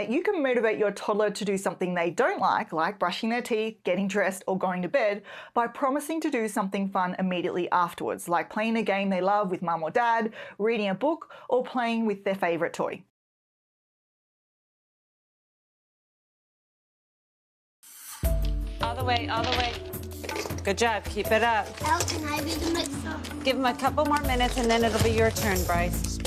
You can motivate your toddler to do something they don't like brushing their teeth, getting dressed, or going to bed, by promising to do something fun immediately afterwards, like playing a game they love with mum or dad, reading a book, or playing with their favourite toy. All the way, all the way. Good job, keep it up. Al, can I be the mixer? Give him a couple more minutes and then it'll be your turn, Bryce.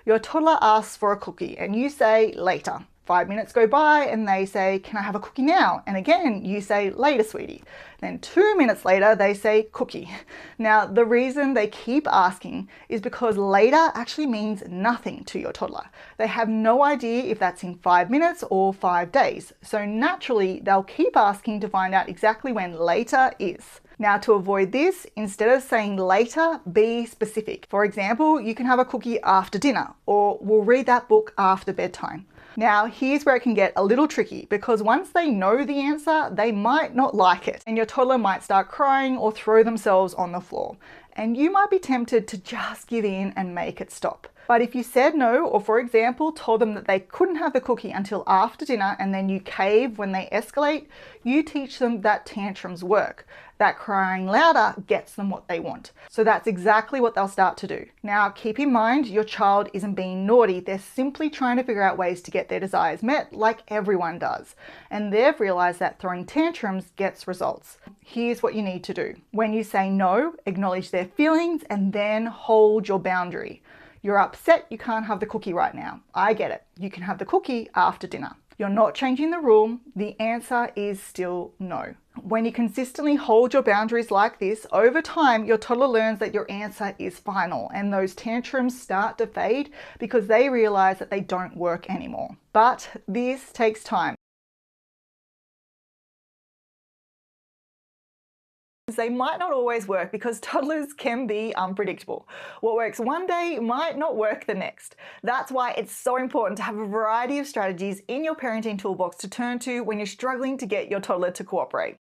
Your toddler asks for a cookie and you say later. 5 minutes go by and they say, can I have a cookie now? And again, you say later, sweetie. Then 2 minutes later, they say cookie. Now, the reason they keep asking is because later actually means nothing to your toddler. They have no idea if that's in 5 minutes or 5 days. So naturally, they'll keep asking to find out exactly when later is. Now, to avoid this, instead of saying later, be specific. For example, you can have a cookie after dinner, or we'll read that book after bedtime. Now, here's where it can get a little tricky, because once they know the answer, they might not like it, and your toddler might start crying or throw themselves on the floor. And you might be tempted to just give in and make it stop. But if you said no, or for example, told them that they couldn't have the cookie until after dinner and then you cave when they escalate, you teach them that tantrums work. That crying louder gets them what they want. So that's exactly what they'll start to do. Now, keep in mind, your child isn't being naughty. They're simply trying to figure out ways to get their desires met, like everyone does. And they've realized that throwing tantrums gets results. Here's what you need to do. When you say no, acknowledge their feelings and then hold your boundary. You're upset you can't have the cookie right now. I get it. You can have the cookie after dinner. You're not changing the rule. The answer is still no. When you consistently hold your boundaries like this, over time, your toddler learns that your answer is final and those tantrums start to fade because they realize that they don't work anymore. But this takes time. They might not always work because toddlers can be unpredictable. What works one day might not work the next. That's why it's so important to have a variety of strategies in your parenting toolbox to turn to when you're struggling to get your toddler to cooperate.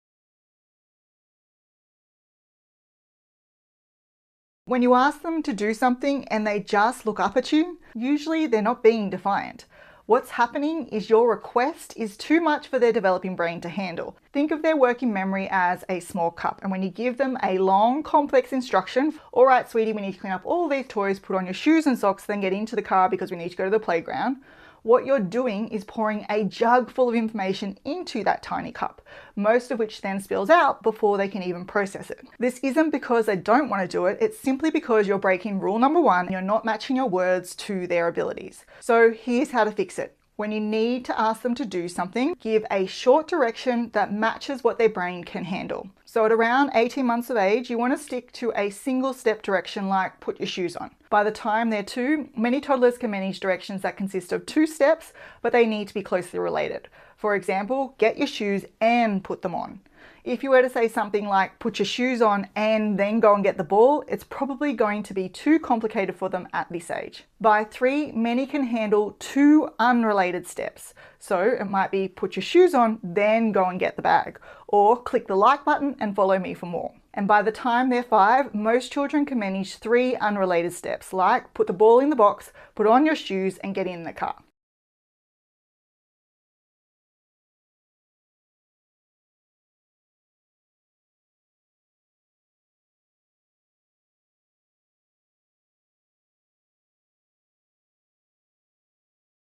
When you ask them to do something and they just look up at you, usually they're not being defiant. What's happening is your request is too much for their developing brain to handle. Think of their working memory as a small cup, and when you give them a long, complex instruction, all right, sweetie, we need to clean up all these toys, put on your shoes and socks, then get into the car because we need to go to the playground. What you're doing is pouring a jug full of information into that tiny cup, most of which then spills out before they can even process it. This isn't because they don't want to do it, it's simply because you're breaking rule number one, you're not matching your words to their abilities. So here's how to fix it. When you need to ask them to do something, give a short direction that matches what their brain can handle. So at around 18 months of age, you want to stick to a single step direction like put your shoes on. By the time they're 2, many toddlers can manage directions that consist of 2 steps, but they need to be closely related. For example, get your shoes and put them on. If you were to say something like put your shoes on and then go and get the ball, it's probably going to be too complicated for them at this age. By 3, many can handle 2 unrelated steps. So it might be put your shoes on, then go and get the bag, or click the like button and follow me for more. And by the time they're 5, most children can manage 3 unrelated steps, like put the ball in the box, put on your shoes and get in the car.